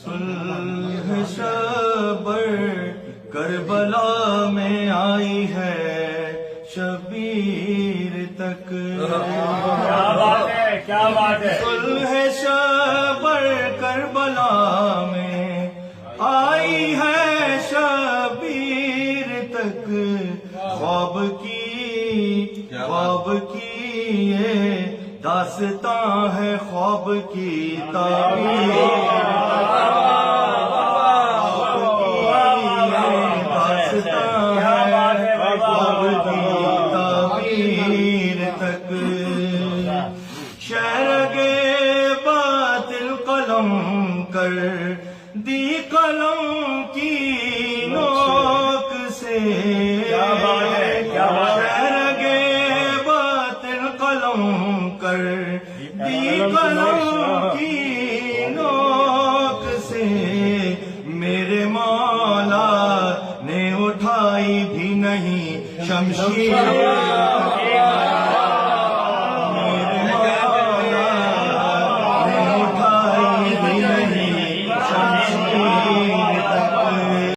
صلح شبر کربلا میں آئی ہے شبیر تک. کیا بات ہے، کیا بات ہے. صلح شبر کربلا میں آئی ہے شبیر تک. خواب کی یہ داستاں ہے خواب کی تعبیر. شہرگے باطل قلم کر دی قلم کی نوک سے. شہرگے باطل قلم کر دی قلم کی نوک سے. میرے مولا نے اٹھائی بھی نہیں شمشیر.